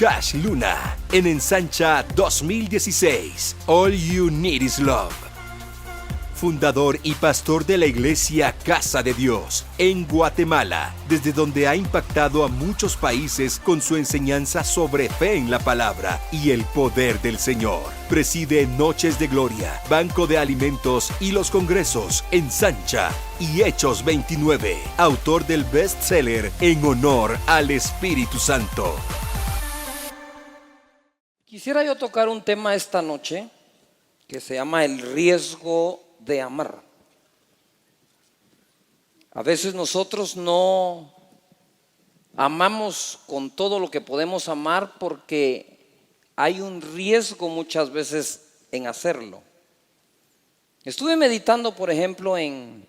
Cash Luna en Ensancha 2016. All You Need Is Love. Fundador y pastor de la iglesia Casa de Dios en Guatemala, desde donde ha impactado a muchos países con su enseñanza sobre fe en la palabra y el poder del Señor. Preside Noches de Gloria, Banco de Alimentos y los Congresos Ensancha y Hechos 29. Autor del bestseller En Honor al Espíritu Santo. Quisiera yo tocar un tema esta noche que se llama el riesgo de amar. A veces nosotros no amamos con todo lo que podemos amar porque hay un riesgo muchas veces en hacerlo. Estuve meditando, por ejemplo, en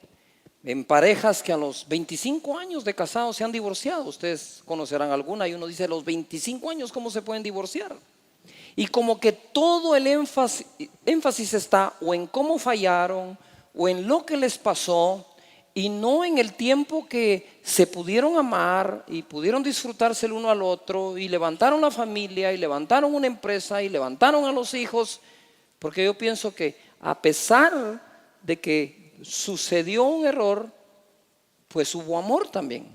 parejas que a los 25 años de casados se han divorciado. Ustedes conocerán alguna y uno dice, a los 25 años, ¿cómo se pueden divorciar? Y como que todo el énfasis está o en cómo fallaron o en lo que les pasó y no en el tiempo que se pudieron amar y pudieron disfrutarse el uno al otro y levantaron la familia y levantaron una empresa y levantaron a los hijos. Porque yo pienso que a pesar de que sucedió un error, pues hubo amor también.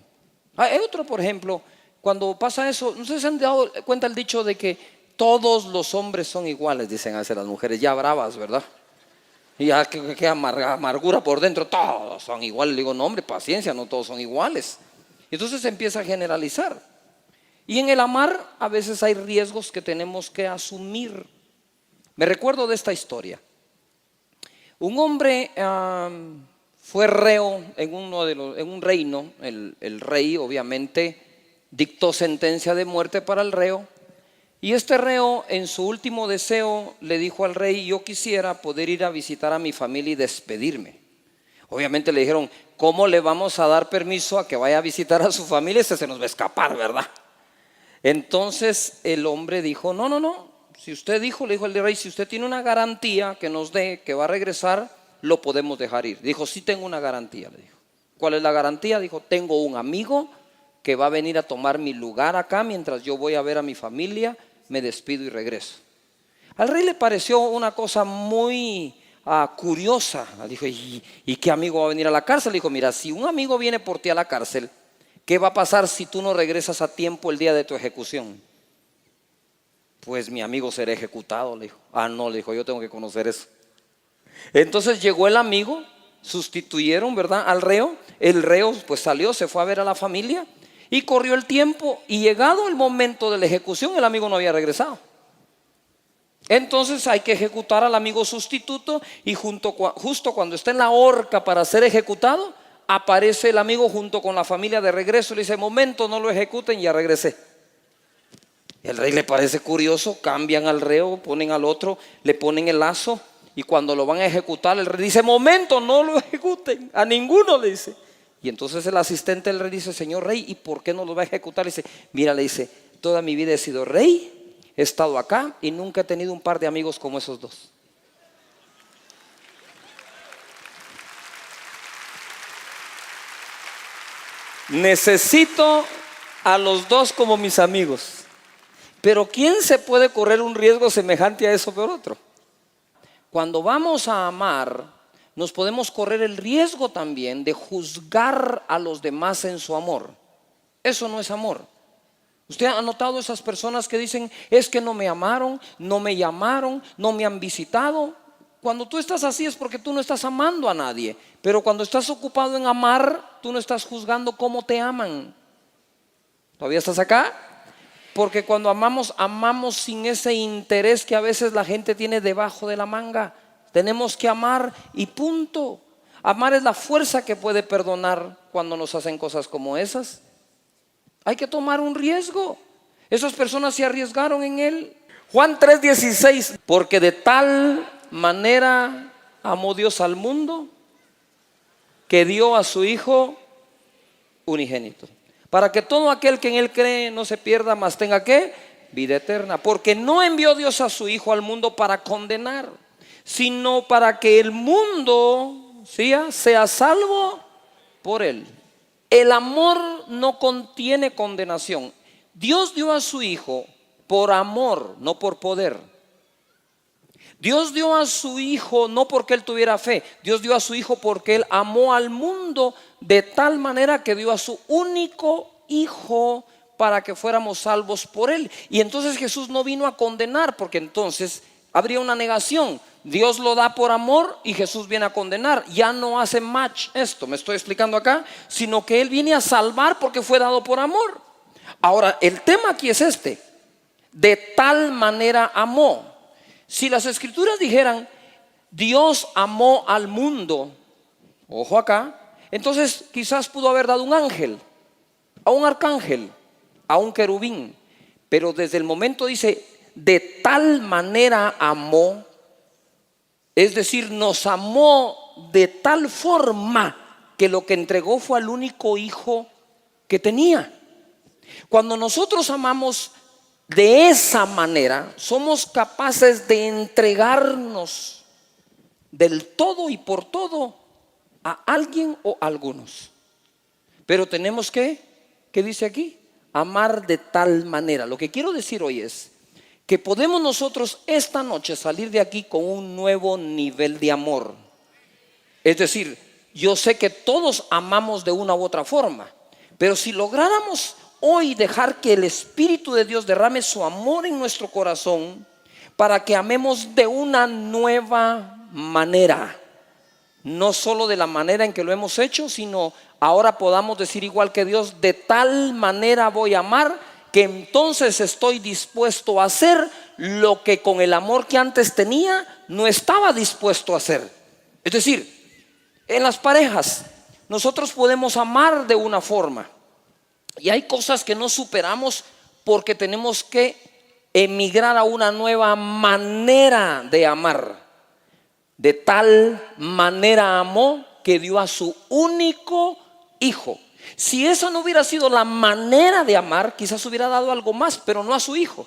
Hay otro, por ejemplo, cuando pasa eso, no sé si se han dado cuenta el dicho de que todos los hombres son iguales, dicen a veces las mujeres, ya bravas, ¿verdad? Y ya que amargura por dentro, todos son iguales. Le digo, no hombre, paciencia, no todos son iguales. Y entonces se empieza a generalizar. Y en el amar a veces hay riesgos que tenemos que asumir. Me recuerdo de esta historia. Un hombre fue reo en un reino. El rey obviamente dictó sentencia de muerte para el reo. Y este reo en su último deseo le dijo al rey, yo quisiera poder ir a visitar a mi familia y despedirme. Obviamente le dijeron, ¿cómo le vamos a dar permiso a que vaya a visitar a su familia? Se nos va a escapar, ¿verdad? Entonces el hombre dijo, no, si usted dijo, le dijo el rey, si usted tiene una garantía que nos dé que va a regresar, lo podemos dejar ir. Dijo, sí tengo una garantía, le dijo. ¿Cuál es la garantía? Dijo, tengo un amigo que va a venir a tomar mi lugar acá mientras yo voy a ver a mi familia, me despido y regreso. Al rey le pareció una cosa muy curiosa. Dijo, ¿y qué amigo va a venir a la cárcel? Dijo, mira, si un amigo viene por ti a la cárcel, ¿qué va a pasar si tú no regresas a tiempo el día de tu ejecución? Pues mi amigo será ejecutado, le dijo. No, le dijo, yo tengo que conocer eso. Entonces llegó el amigo, sustituyeron, ¿verdad?, al reo. El reo pues salió, se fue a ver a la familia. Y corrió el tiempo y llegado el momento de la ejecución, el amigo no había regresado. Entonces hay que ejecutar al amigo sustituto y justo cuando está en la horca para ser ejecutado, aparece el amigo junto con la familia de regreso. Le dice, momento, no lo ejecuten, ya regresé. El rey le parece curioso, cambian al reo, ponen al otro, le ponen el lazo y cuando lo van a ejecutar, el rey dice, momento, no lo ejecuten, a ninguno, le dice. Y entonces el asistente del rey dice, señor rey, ¿y por qué no lo va a ejecutar? Le dice, mira, le dice, toda mi vida he sido rey, he estado acá y nunca he tenido un par de amigos como esos dos. Necesito a los dos como mis amigos. Pero ¿quién se puede correr un riesgo semejante a eso por otro? Cuando vamos a amar, nos podemos correr el riesgo también de juzgar a los demás en su amor. Eso no es amor. ¿Usted ha notado esas personas que dicen, es que no me amaron, no me llamaron, no me han visitado? Cuando tú estás así es porque tú no estás amando a nadie. Pero cuando estás ocupado en amar, tú no estás juzgando cómo te aman. ¿Todavía estás acá? Porque cuando amamos, amamos sin ese interés que a veces la gente tiene debajo de la manga. Tenemos que amar y punto. Amar es la fuerza que puede perdonar cuando nos hacen cosas como esas. Hay que tomar un riesgo. Esas personas se arriesgaron en él. Juan 3:16, porque de tal manera amó Dios al mundo que dio a su Hijo unigénito, para que todo aquel que en él cree no se pierda, mas tenga ¿qué? Vida eterna. Porque no envió Dios a su Hijo al mundo para condenar, sino para que el mundo sea salvo por él. El amor no contiene condenación. Dios dio a su Hijo por amor, no por poder. Dios dio a su Hijo no porque Él tuviera fe. Dios dio a su Hijo porque Él amó al mundo de tal manera que dio a su único Hijo para que fuéramos salvos por Él. Y entonces Jesús no vino a condenar, porque entonces habría una negación. Dios lo da por amor y Jesús viene a condenar. Ya no hace match esto, me estoy explicando acá, sino que Él viene a salvar porque fue dado por amor. Ahora, el tema aquí es este: de tal manera amó. Si las escrituras dijeran Dios amó al mundo, ojo acá, entonces quizás pudo haber dado un ángel, a un arcángel, a un querubín. Pero desde el momento dice de tal manera amó, es decir, nos amó de tal forma que lo que entregó fue al único Hijo que tenía. Cuando nosotros amamos de esa manera, somos capaces de entregarnos del todo y por todo a alguien o algunos. Pero tenemos que, ¿qué dice aquí? Amar de tal manera. Lo que quiero decir hoy es que podemos nosotros esta noche salir de aquí con un nuevo nivel de amor. Es decir, yo sé que todos amamos de una u otra forma, pero si lográramos hoy dejar que el Espíritu de Dios derrame su amor en nuestro corazón para que amemos de una nueva manera, no solo de la manera en que lo hemos hecho, sino ahora podamos decir igual que Dios: de tal manera voy a amar que entonces estoy dispuesto a hacer lo que con el amor que antes tenía no estaba dispuesto a hacer. Es decir, en las parejas nosotros podemos amar de una forma, y hay cosas que no superamos porque tenemos que emigrar a una nueva manera de amar. De tal manera amó que dio a su único Hijo. Si esa no hubiera sido la manera de amar, quizás hubiera dado algo más, pero no a su Hijo.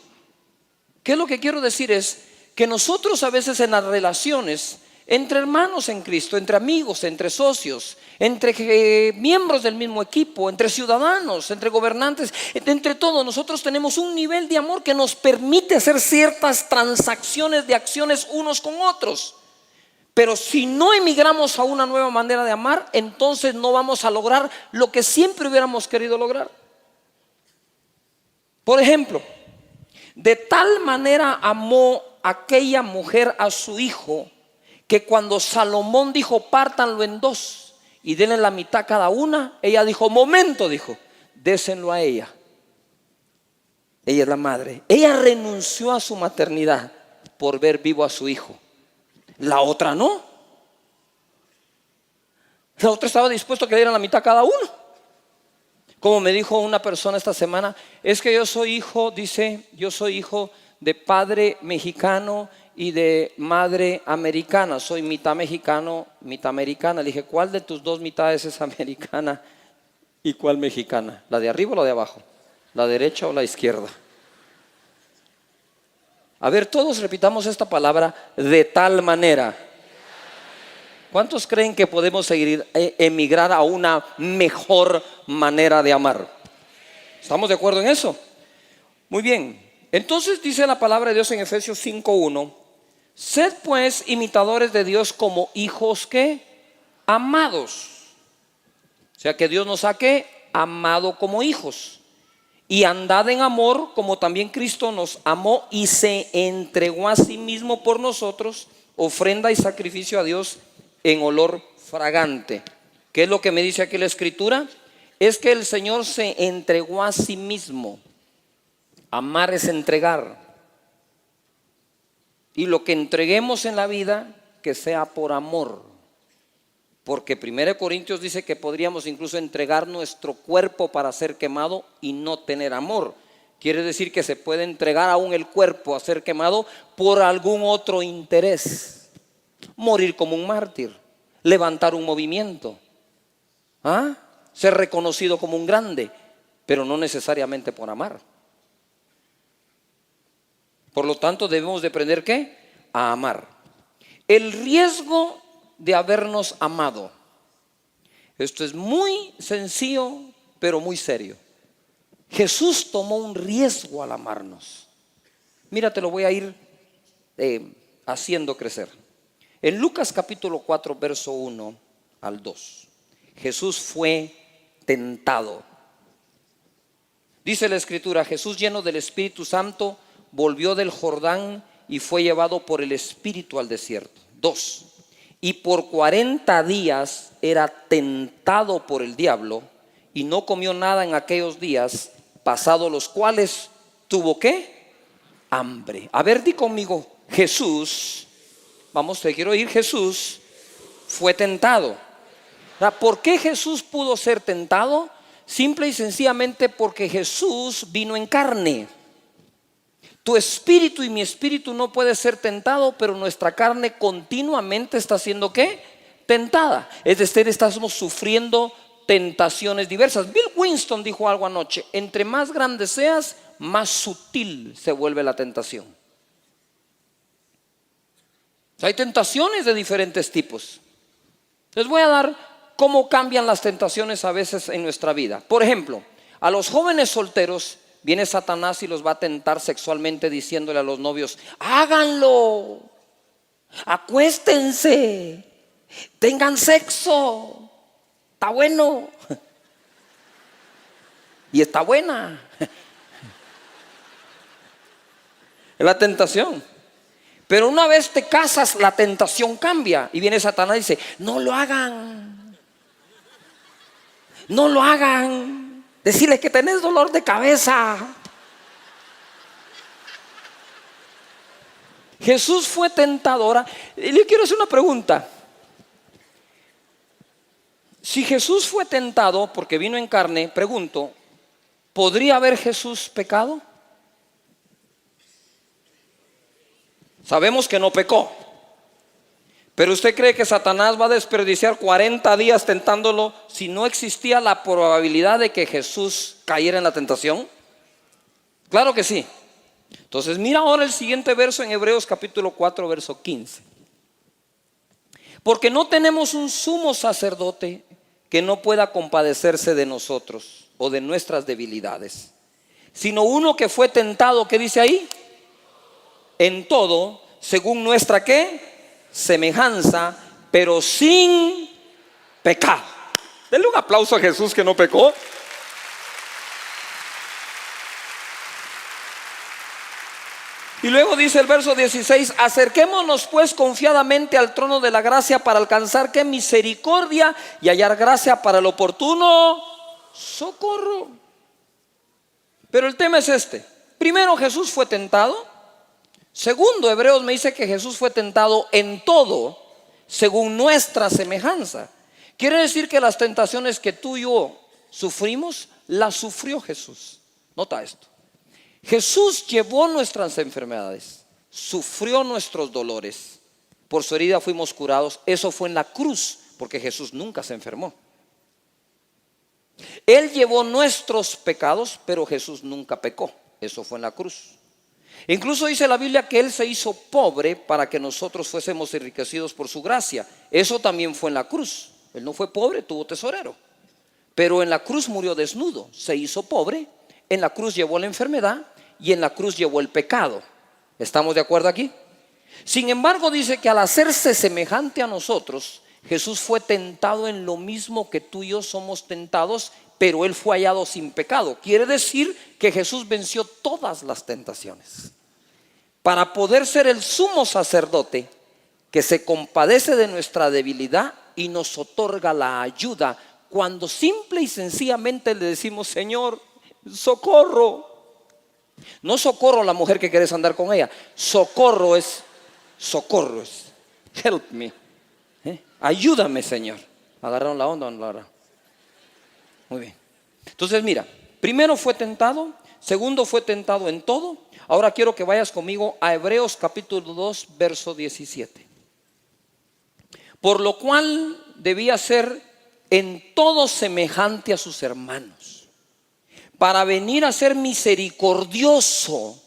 ¿Qué es lo que quiero decir? Es que nosotros a veces en las relaciones entre hermanos en Cristo, entre amigos, entre socios, entre miembros del mismo equipo, entre ciudadanos, entre gobernantes, entre todos nosotros tenemos un nivel de amor que nos permite hacer ciertas transacciones de acciones unos con otros. Pero si no emigramos a una nueva manera de amar, entonces no vamos a lograr lo que siempre hubiéramos querido lograr. Por ejemplo, de tal manera amó aquella mujer a su hijo, que cuando Salomón dijo pártanlo en dos y denle la mitad cada una, ella dijo momento, dijo, désenlo a ella. Ella es la madre. Ella renunció a su maternidad por ver vivo a su hijo. La otra no. La otra estaba dispuesta a que le dieran la mitad cada uno. Como me dijo una persona esta semana, es que yo soy hijo, dice, yo soy hijo de padre mexicano y de madre americana. Soy mitad mexicano, mitad americana. Le dije, ¿cuál de tus dos mitades es americana y cuál mexicana? ¿La de arriba o la de abajo? ¿La derecha o la izquierda? A ver, todos repitamos esta palabra: de tal manera. ¿Cuántos creen que podemos emigrar a una mejor manera de amar? ¿Estamos de acuerdo en eso? Muy bien. Entonces dice la palabra de Dios en Efesios 5:1: sed pues imitadores de Dios como hijos que amados. O sea que Dios nos ha amado como hijos. Y andad en amor como también Cristo nos amó y se entregó a sí mismo por nosotros, ofrenda y sacrificio a Dios en olor fragante. ¿Qué es lo que me dice aquí la Escritura? Es que el Señor se entregó a sí mismo. Amar es entregar. Y lo que entreguemos en la vida, que sea por amor. Porque 1 Corintios dice que podríamos incluso entregar nuestro cuerpo para ser quemado y no tener amor. Quiere decir que se puede entregar aún el cuerpo a ser quemado por algún otro interés. Morir como un mártir, levantar un movimiento, ser reconocido como un grande, pero no necesariamente por amar. Por lo tanto, debemos de aprender ¿qué? A amar. El riesgo de habernos amado. Esto es muy sencillo, pero muy serio. Jesús tomó un riesgo al amarnos. Mira, te lo voy a ir haciendo crecer. En Lucas capítulo 4, verso 1 al 2, Jesús fue tentado. Dice la Escritura: Jesús, lleno del Espíritu Santo, volvió del Jordán y fue llevado por el Espíritu al desierto. 2. Y por 40 días era tentado por el diablo, y no comió nada en aquellos días, pasados los cuales tuvo ¿qué? Hambre. A ver, di conmigo: Jesús, vamos, te quiero oír. Jesús fue tentado. ¿Por qué Jesús pudo ser tentado? Simple y sencillamente porque Jesús vino en carne. Tu espíritu y mi espíritu no puede ser tentado, pero nuestra carne continuamente está siendo ¿qué? Tentada. Es decir, estamos sufriendo tentaciones diversas. Bill Winston dijo algo anoche: entre más grande seas, más sutil se vuelve la tentación. Hay tentaciones de diferentes tipos. Les voy a dar cómo cambian las tentaciones a veces en nuestra vida. Por ejemplo, a los jóvenes solteros viene Satanás y los va a tentar sexualmente, diciéndole a los novios: háganlo, acuéstense, tengan sexo, está bueno. Y está buena. Es la tentación. Pero una vez te casas, la tentación cambia. Y viene Satanás y dice: no lo hagan, no lo hagan. Decirles que tenés dolor de cabeza. Jesús fue tentadora. Y le quiero hacer una pregunta. Si Jesús fue tentado porque vino en carne, pregunto: ¿podría haber Jesús pecado? Sabemos que no pecó. Pero ¿usted cree que Satanás va a desperdiciar 40 días tentándolo si no existía la probabilidad de que Jesús cayera en la tentación? Claro que sí. Entonces mira ahora el siguiente verso en Hebreos capítulo 4, verso 15. Porque no tenemos un sumo sacerdote que no pueda compadecerse de nosotros o de nuestras debilidades, sino uno que fue tentado, ¿qué dice ahí? En todo, según nuestra ¿qué? Semejanza, pero sin pecado. Denle un aplauso a Jesús que no pecó. Y luego dice el verso 16: acerquémonos pues confiadamente al trono de la gracia para alcanzar ¿qué? Misericordia y hallar gracia para el oportuno socorro. Pero el tema es este: primero, Jesús fue tentado. Segundo, Hebreos me dice que Jesús fue tentado en todo según nuestra semejanza. Quiere decir que las tentaciones que tú y yo sufrimos, las sufrió Jesús. Nota esto: Jesús llevó nuestras enfermedades, sufrió nuestros dolores, por su herida fuimos curados. Eso fue en la cruz, porque Jesús nunca se enfermó. Él llevó nuestros pecados, pero Jesús nunca pecó. Eso fue en la cruz. Incluso dice la Biblia que Él se hizo pobre para que nosotros fuésemos enriquecidos por su gracia. Eso también fue en la cruz. Él no fue pobre, tuvo tesorero. Pero en la cruz murió desnudo, se hizo pobre. En la cruz llevó la enfermedad y en la cruz llevó el pecado. ¿Estamos de acuerdo aquí? Sin embargo, dice que al hacerse semejante a nosotros, Jesús fue tentado en lo mismo que tú y yo somos tentados, pero Él fue hallado sin pecado. Quiere decir que Jesús venció todas las tentaciones para poder ser el sumo sacerdote que se compadece de nuestra debilidad y nos otorga la ayuda cuando simple y sencillamente le decimos: Señor, socorro. No socorro a la mujer que quieres andar con ella. Socorro es help me. Ayúdame, Señor. ¿Agarraron la onda o no la agarraron? Muy bien. Entonces mira, primero fue tentado, segundo fue tentado en todo. Ahora quiero que vayas conmigo a Hebreos capítulo 2, verso 17. Por lo cual debía ser en todo semejante a sus hermanos, para venir a ser misericordioso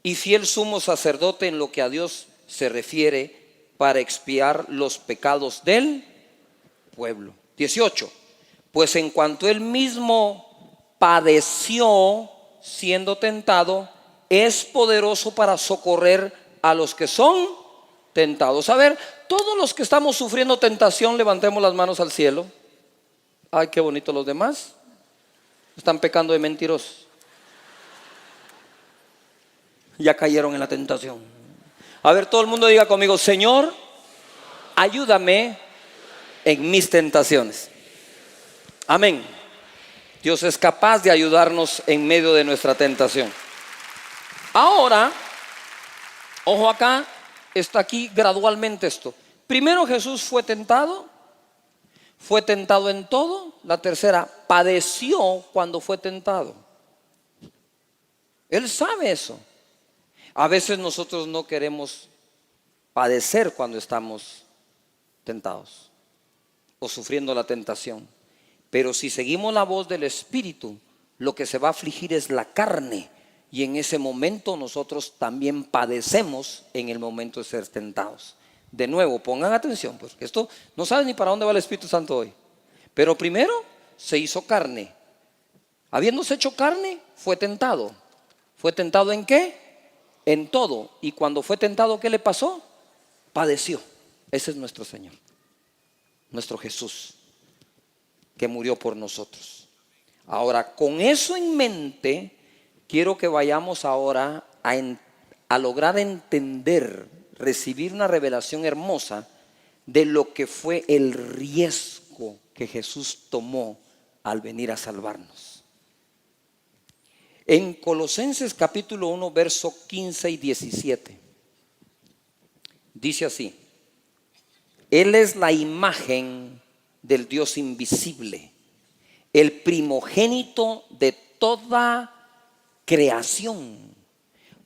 y fiel sumo sacerdote en lo que a Dios se refiere, para expiar los pecados del pueblo. 18. Pues en cuanto Él mismo padeció siendo tentado, es poderoso para socorrer a los que son tentados. A ver, todos los que estamos sufriendo tentación, levantemos las manos al cielo. Ay, qué bonito. Los demás están pecando de mentirosos. Ya cayeron en la tentación. A ver, todo el mundo diga conmigo: Señor, ayúdame en mis tentaciones. Amén. Dios es capaz de ayudarnos en medio de nuestra tentación. Ahora, ojo acá, está aquí gradualmente esto. Primero Jesús fue tentado en todo. La tercera, padeció cuando fue tentado. Él sabe eso. A veces nosotros no queremos padecer cuando estamos tentados o sufriendo la tentación. Pero si seguimos la voz del Espíritu, lo que se va a afligir es la carne. Y en ese momento nosotros también padecemos en el momento de ser tentados. De nuevo, pongan atención, porque esto no saben ni para dónde va el Espíritu Santo hoy. Pero primero se hizo carne. Habiéndose hecho carne, fue tentado. ¿Fue tentado en qué? En todo. Y cuando fue tentado, ¿qué le pasó? Padeció. Ese es nuestro Señor, nuestro Jesús, que murió por nosotros. Ahora, con eso en mente, quiero que vayamos ahora a lograr entender, recibir una revelación hermosa de lo que fue el riesgo que Jesús tomó al venir a salvarnos. En Colosenses capítulo 1, verso 15 y 17, dice así: Él es la imagen del Dios invisible, el primogénito de toda creación,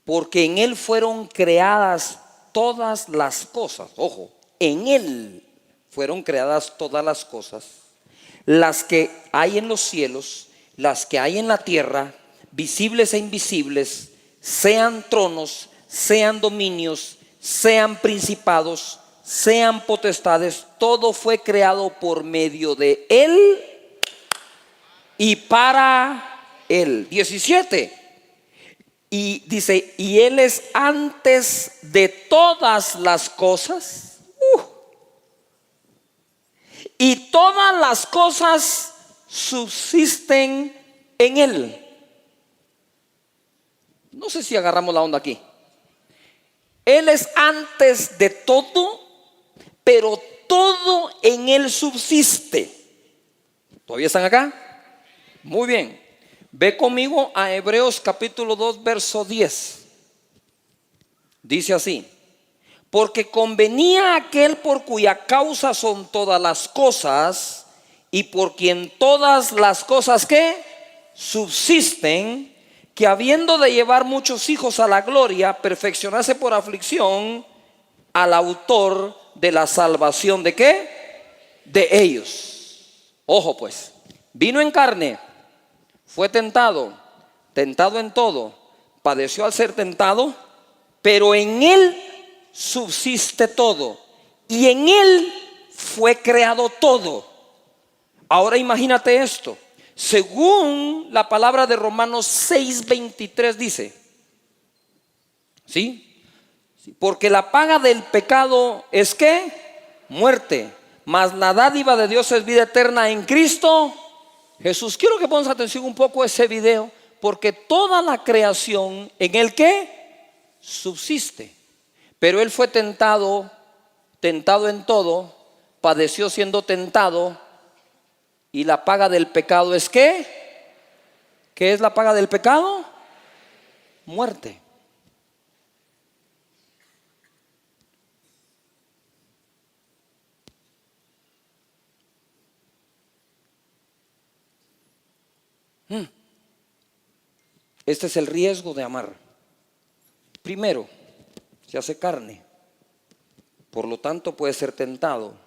porque en Él fueron creadas todas las cosas. Ojo, en Él fueron creadas todas las cosas, las que hay en los cielos, las que hay en la tierra, visibles e invisibles, sean tronos, sean dominios, sean principados, sean potestades. Todo fue creado por medio de Él y para Él. 17. Y dice: y Él es antes de todas las cosas. Y todas las cosas subsisten en Él. No sé si agarramos la onda aquí. Él es antes de todo, pero todo en Él subsiste. ¿Todavía están acá? Muy bien. Ve conmigo a Hebreos capítulo 2, verso 10. Dice así: porque convenía a aquel por cuya causa son todas las cosas, y por quien todas las cosas ¿qué? Subsisten, que habiendo de llevar muchos hijos a la gloria, perfeccionase por aflicción al autor de la salvación. ¿De qué? De ellos. Ojo pues, vino en carne, fue tentado en todo, padeció al ser tentado, pero en Él subsiste todo, y en Él fue creado todo. Ahora imagínate esto. Según la palabra de Romanos 6:23 dice, ¿sí? Porque la paga del pecado es ¿qué? Muerte, mas la dádiva de Dios es vida eterna en Cristo Jesús. Quiero que pongas atención un poco a ese video, porque toda la creación en el que subsiste, pero Él fue tentado en todo, padeció siendo tentado. Y la paga del pecado es ¿qué? ¿Qué es la paga del pecado? Muerte. Este es el riesgo de amar. Primero, se hace carne, por lo tanto puede ser tentado.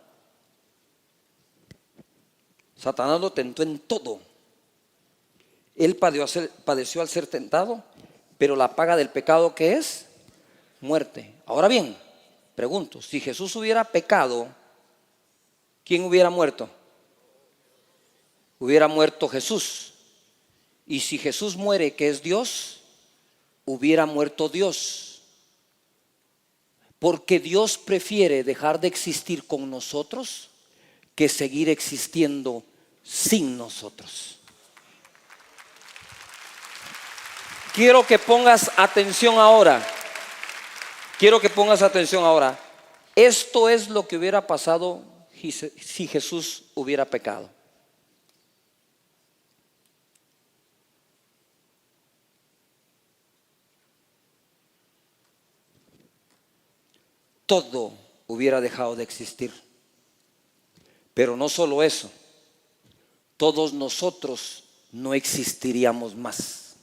Satanás lo tentó en todo. Él padeció al ser tentado, pero la paga del pecado ¿qué es? Muerte. Ahora bien, pregunto, si Jesús hubiera pecado, ¿quién hubiera muerto? Hubiera muerto Jesús. Y si Jesús muere, que es Dios, hubiera muerto Dios, porque Dios prefiere dejar de existir con nosotros que seguir existiendo sin nosotros. Quiero que pongas atención ahora. Quiero que pongas atención ahora. Esto es lo que hubiera pasado si Jesús hubiera pecado. Todo hubiera dejado de existir. Pero no solo eso, todos nosotros no existiríamos más.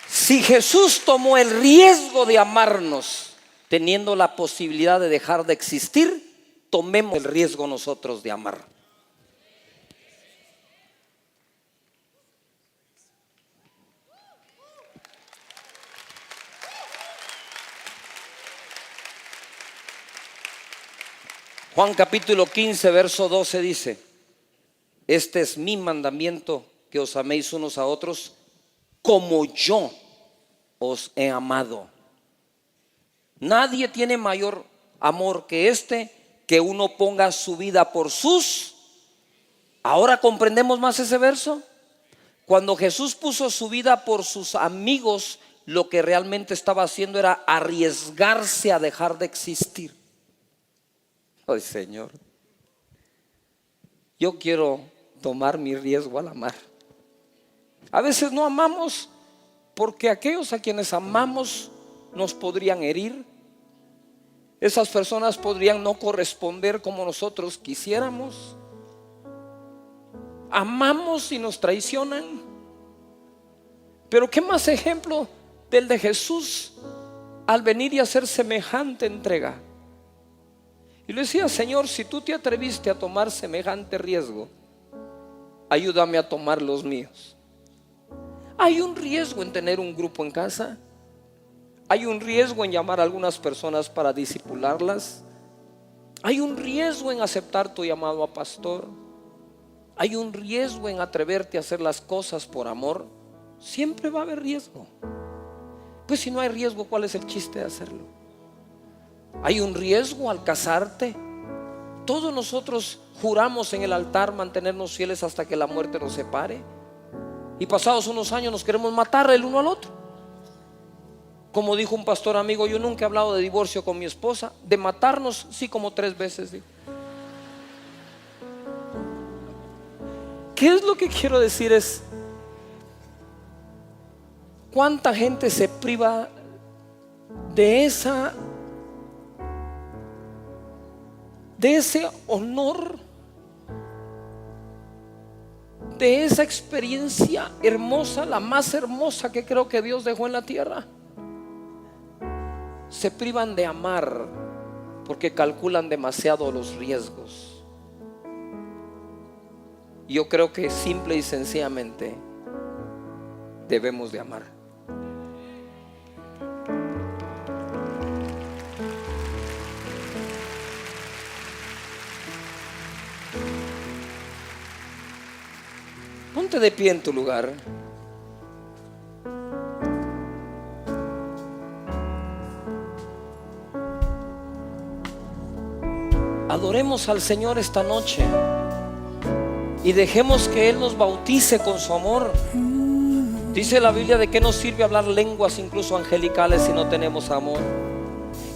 Si Jesús tomó el riesgo de amarnos, teniendo la posibilidad de dejar de existir, tomemos el riesgo nosotros de amar. Juan capítulo 15, verso 12 dice: este es mi mandamiento, que os améis unos a otros como yo os he amado. Nadie tiene mayor amor que este, que uno ponga su vida por sus. Ahora comprendemos más ese verso. Cuando Jesús puso su vida por sus amigos, lo que realmente estaba haciendo era arriesgarse a dejar de existir. Ay, Señor, yo quiero tomar mi riesgo al amar. A veces no amamos porque aquellos a quienes amamos nos podrían herir. Esas personas podrían no corresponder como nosotros quisiéramos. Amamos y nos traicionan. Pero qué más ejemplo del de Jesús al venir y hacer semejante entrega. Y le decía: Señor, si tú te atreviste a tomar semejante riesgo, ayúdame a tomar los míos. Hay un riesgo en tener un grupo en casa. Hay un riesgo en llamar a algunas personas para discipularlas. Hay un riesgo en aceptar tu llamado a pastor. Hay un riesgo en atreverte a hacer las cosas por amor. Siempre va a haber riesgo. Pues si no hay riesgo, ¿cuál es el chiste de hacerlo? Hay un riesgo al casarte. Todos nosotros juramos en el altar mantenernos fieles hasta que la muerte nos separe. Y pasados unos años nos queremos matar el uno al otro. Como dijo un pastor amigo: yo nunca he hablado de divorcio con mi esposa. De matarnos sí, como 3 veces. ¿Qué es lo que quiero decir? Es cuánta gente se priva de ese honor, de esa experiencia hermosa, la más hermosa que creo que Dios dejó en la tierra. Se privan de amar porque calculan demasiado los riesgos. Yo creo que simple y sencillamente debemos de amar. Ponte de pie en tu lugar. Adoremos al Señor esta noche y dejemos que Él nos bautice con su amor. Dice la Biblia: ¿de qué nos sirve hablar lenguas incluso angelicales si no tenemos amor?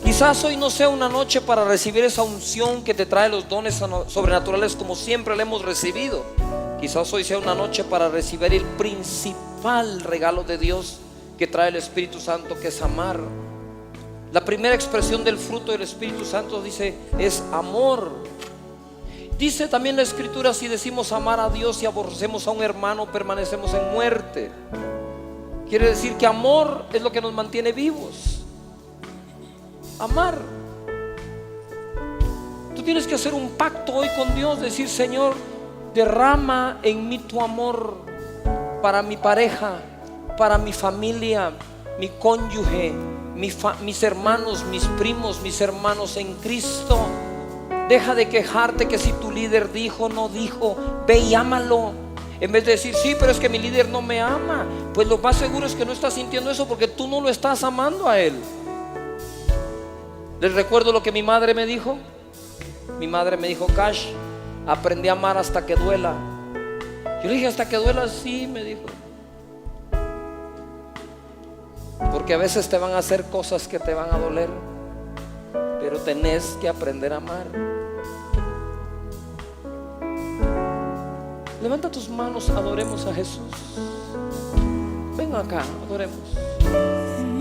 Quizás hoy no sea una noche para recibir esa unción que te trae los dones sobrenaturales como siempre la hemos recibido. Quizás hoy sea una noche para recibir el principal regalo de Dios que trae el Espíritu Santo, que es amar. La primera expresión del fruto del Espíritu Santo, dice, es amor. Dice también la Escritura: si decimos amar a Dios y aborrecemos a un hermano, permanecemos en muerte. Quiere decir que amor es lo que nos mantiene vivos. Amar. Tú tienes que hacer un pacto hoy con Dios, decir: Señor, derrama en mí tu amor para mi pareja, para mi familia, mi cónyuge, mis hermanos, mis primos, mis hermanos en Cristo, deja de quejarte que si tu líder dijo, no dijo. Ve y ámalo. En vez de decir, sí, pero es que mi líder no me ama. Pues lo más seguro es que no estás sintiendo eso porque tú no lo estás amando a él. Les recuerdo lo que mi madre me dijo. Mi madre me dijo, Cash, aprendí a amar hasta que duela. Yo le dije, ¿hasta que duela? Sí, me dijo. Porque a veces te van a hacer cosas que te van a doler, pero tenés que aprender a amar. Levanta tus manos, adoremos a Jesús. Ven acá, adoremos.